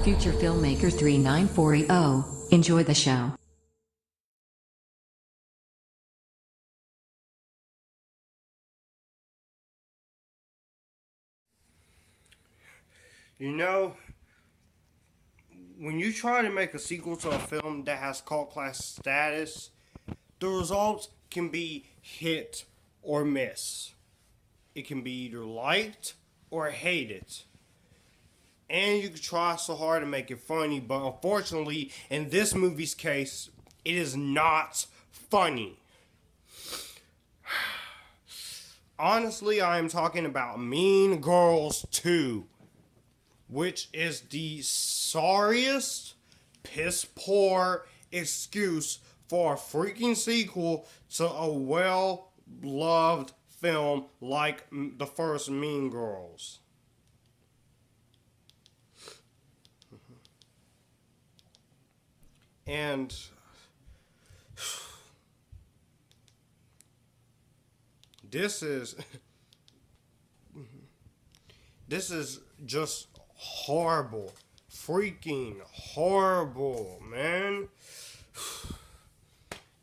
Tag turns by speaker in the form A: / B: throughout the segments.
A: Future Filmmaker 39480. Enjoy the show.
B: You know, when you try to make a sequel to a film that has cult class status, the results can be hit or miss. It can be either liked or hated. And you can try so hard to make it funny, but unfortunately, in this movie's case, it is not funny. Honestly, I am talking about Mean Girls 2, which is the sorriest, piss poor excuse for a freaking sequel to a well loved film like the first Mean Girls. And this is just horrible. Freaking horrible, man.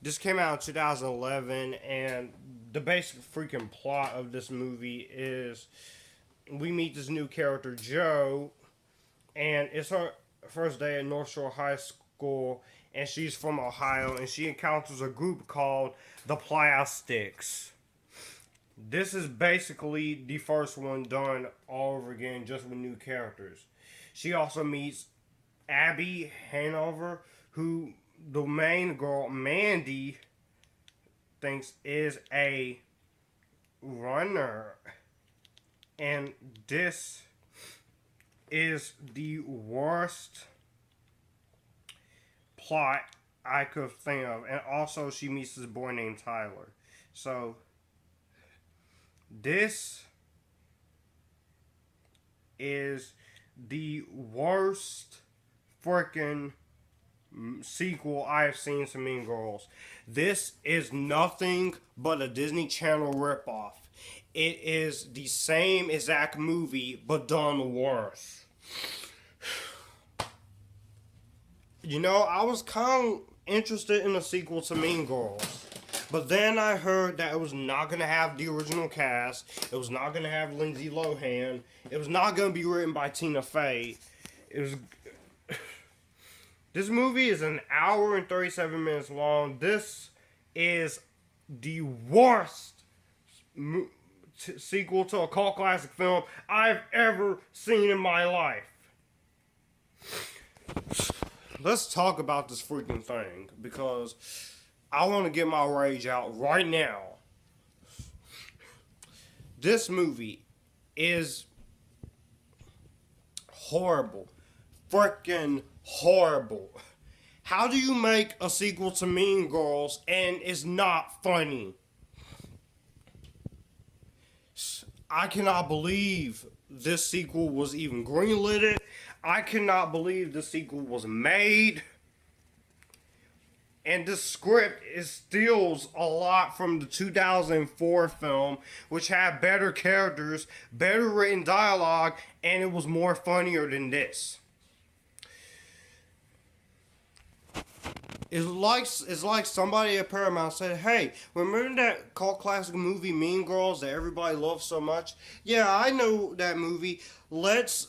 B: This came out in 2011, and the basic freaking plot of this movie is we meet this new character, Jo, and it's her first day at North Shore High School, and she's from Ohio, and she encounters a group called the Plastics. This is basically the first one done all over again, just with new characters. She also meets Abby Hanover, who the main girl, Mandy, thinks is a runner. And this is the worst plot I could think of. And also she meets this boy named Tyler. So this is the worst freaking sequel I've seen to Mean Girls. This is nothing but a Disney Channel ripoff. It is the same exact movie, but done worse. You know, I was kind of interested in a sequel to Mean Girls. But then I heard that it was not going to have the original cast. It was not going to have Lindsay Lohan. It was not going to be written by Tina Fey. It was... This movie is an hour and 37 minutes long. This is the worst sequel to a cult classic film I've ever seen in my life. Let's talk about this freaking thing, because I want to get my rage out right now. This movie is horrible. Freaking horrible. How do you make a sequel to Mean Girls and it's not funny? I cannot believe this sequel was even greenlit. I cannot believe the sequel was made. And the script steals a lot from the 2004 film, which had better characters, better written dialogue, and it was more funnier than this. It's like somebody at Paramount said, hey, remember that cult classic movie Mean Girls that everybody loves so much? Yeah, I know that movie. Let's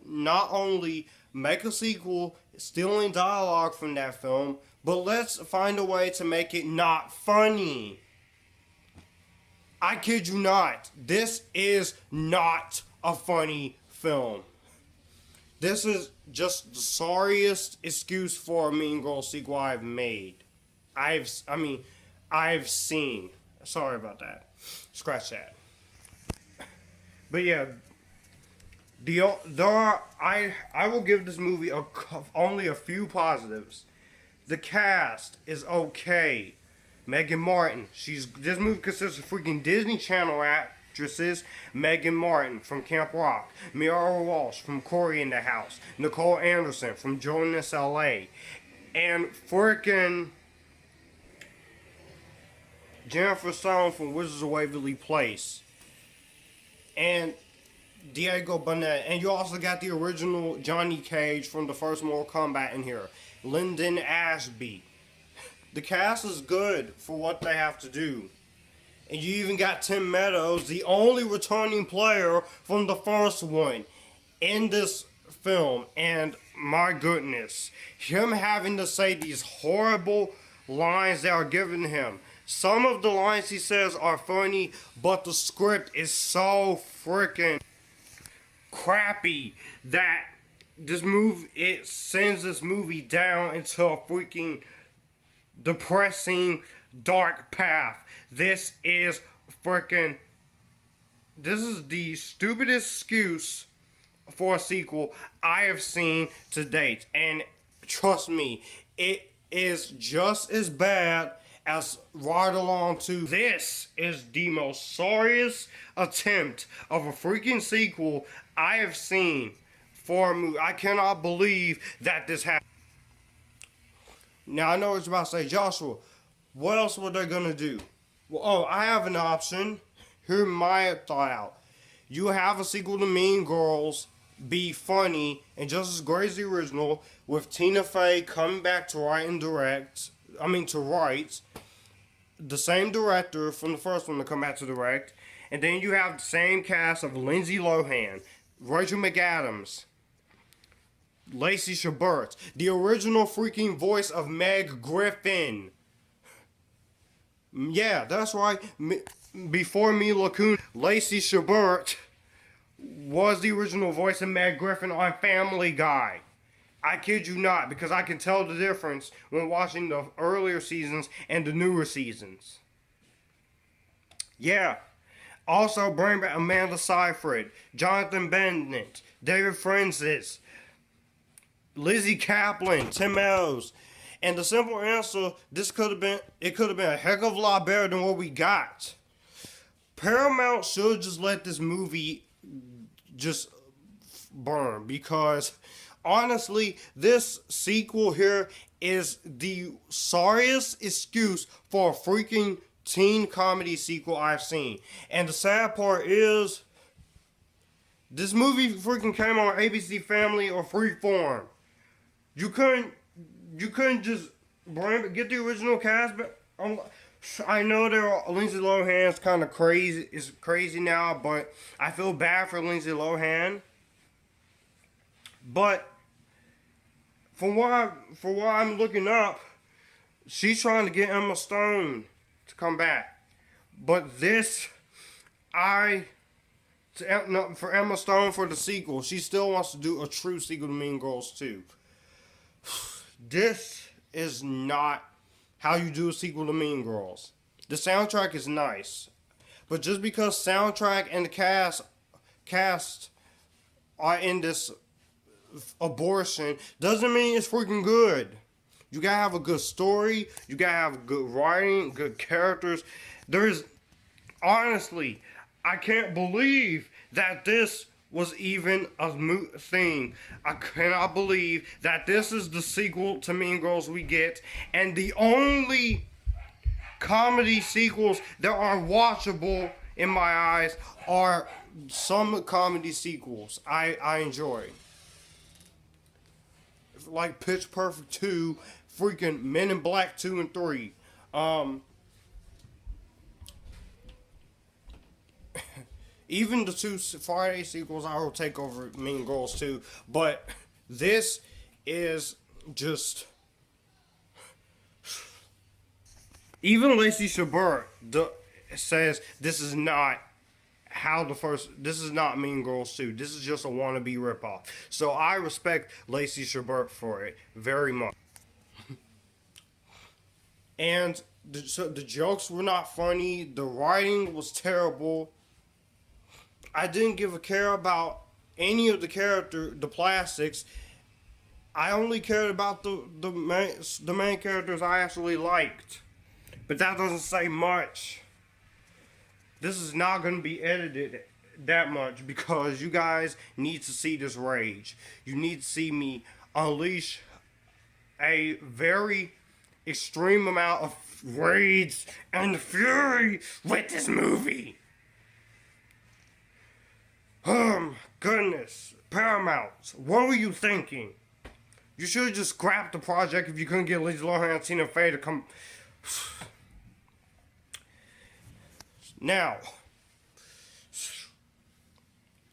B: not only make a sequel stealing dialogue from that film, but let's find a way to make it not funny. I kid you not. This is not a funny film. This is just the sorriest excuse for a Mean Girls sequel I've made. I've seen. Sorry about that. Scratch that. But yeah, I will give this movie only a few positives. The cast is okay. Meghan Martin. This movie consists of freaking Disney Channel actresses. Meghan Martin from Camp Rock. Miara Walsh from Corey in the House. Nicole Anderson from Jonas L.A. And freaking Jennifer Stone from Wizards of Waverly Place. And Diego Bonnet, and you also got the original Johnny Cage from the first Mortal Kombat in here, Lyndon Ashby. The cast is good for what they have to do. And you even got Tim Meadows, the only returning player from the first one, in this film. And my goodness, him having to say these horrible lines that are given to him. Some of the lines he says are funny, but the script is so freaking crappy that it sends this movie down into a freaking depressing, dark path. This is the stupidest excuse for a sequel I have seen to date. And trust me, it is just as bad as Ride Along 2. This is the most sorriest attempt of a freaking sequel I have seen for a movie. I cannot believe that this happened. Now, I know what you're about to say, Joshua, what else were they going to do? Well, I have an option. Hear my thought out. You have a sequel to Mean Girls be funny and just as great as the original, with Tina Fey coming back to write. The same director from the first one to come back to direct. And then you have the same cast of Lindsay Lohan, Rachel McAdams, Lacey Chabert, the original freaking voice of Meg Griffin. Yeah, that's right. Before Mila Kunis, Lacey Chabert was the original voice of Meg Griffin on Family Guy. I kid you not, because I can tell the difference when watching the earlier seasons and the newer seasons. Yeah. Also bring back Amanda Seyfried, Jonathan Bennett, David Francis, Lizzie Kaplan, Tim Meadows. And the simple answer, it could have been a heck of a lot better than what we got. Paramount should just let this movie just burn, because honestly, this sequel here is the sorriest excuse for a freaking teen comedy sequel I've seen. And the sad part is, this movie freaking came on ABC Family or Freeform. You couldn't just get the original cast, but I know Lindsay Lohan's kind of crazy. Is crazy now, but I feel bad for Lindsay Lohan. But for what I'm looking up, she's trying to get Emma Stone to come back. But for Emma Stone for the sequel, she still wants to do a true sequel to Mean Girls 2. This is not how you do a sequel to Mean Girls. The soundtrack is nice, but just because soundtrack and the cast are in this abortion doesn't mean it's freaking good. You gotta have a good story. You gotta have good writing, good characters. Honestly, I can't believe that this was even a thing. I cannot believe that this is the sequel to Mean Girls we get, and the only comedy sequels that are watchable in my eyes are some comedy sequels I enjoy. Like Pitch Perfect 2, freaking Men in Black 2 and 3. Even the two Friday sequels, I will take over Mean Girls 2. But this is just... Even Lacey Chabert says this is not this is not Mean Girls 2. This is just a wannabe ripoff. So I respect Lacey Chabert for it very much. And the jokes were not funny. The writing was terrible. I didn't give a care about any of the plastics. I only cared about the main characters I actually liked. But that doesn't say much. This is not going to be edited that much because you guys need to see this rage. You need to see me unleash a very extreme amount of rage and fury with this movie. Goodness. Paramount, what were you thinking? You should have just scrapped the project if you couldn't get Lindsay Lohan and Tina Fey to come. Now,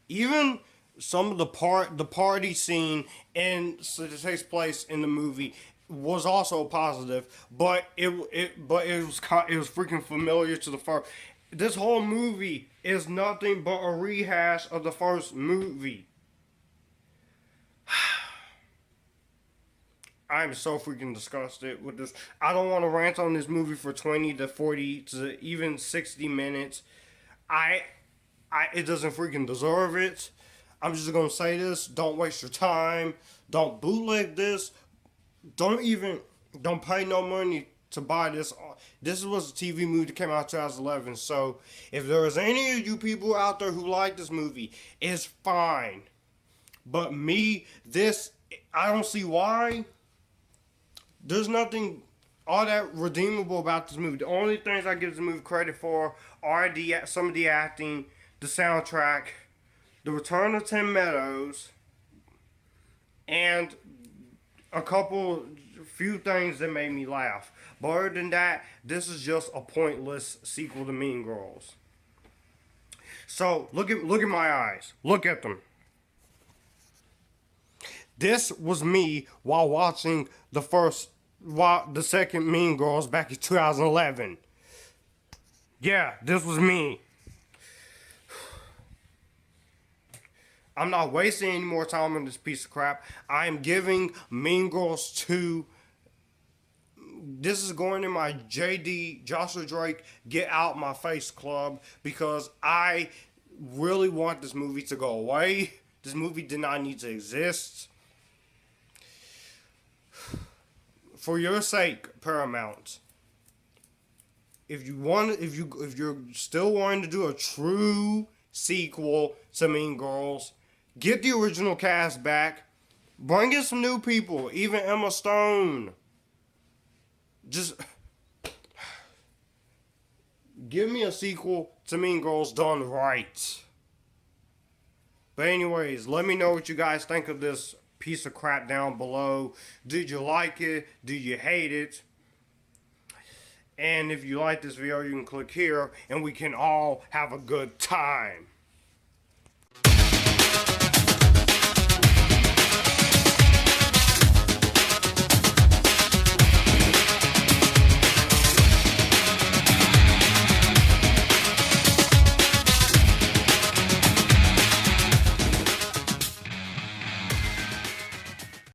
B: even some of the party scene that takes place in the movie was also positive, but it was freaking familiar to the first. This whole movie is nothing but a rehash of the first movie. I'm so freaking disgusted with this. I don't want to rant on this movie for 20 to 40 to even 60 minutes. It doesn't freaking deserve it. I'm just gonna say this: don't waste your time. Don't bootleg this. Don't pay no money to buy this. This was a TV movie that came out in 2011. So if there is any of you people out there who like this movie, it's fine. But me, I don't see why. There's nothing all that redeemable about this movie. The only things I give this movie credit for are some of the acting, the soundtrack, the return of Tim Meadows, and few things that made me laugh. But other than that, this is just a pointless sequel to Mean Girls. So look at my eyes. Look at them. This was me while watching the second Mean Girls back in 2011. Yeah, this was me. I'm not wasting any more time on this piece of crap. I am giving Mean Girls 2. This is going in my JD, Joshua Drake, Get Out My Face club because I really want this movie to go away. This movie did not need to exist. For your sake, Paramount, if you're still wanting to do a true sequel to Mean Girls, get the original cast back. Bring in some new people, even Emma Stone. Just give me a sequel to Mean Girls done right. But anyways, let me know what you guys think of this piece of crap down below. Did you like it? Did you hate it? And if you like this video, you can click here and we can all have a good time.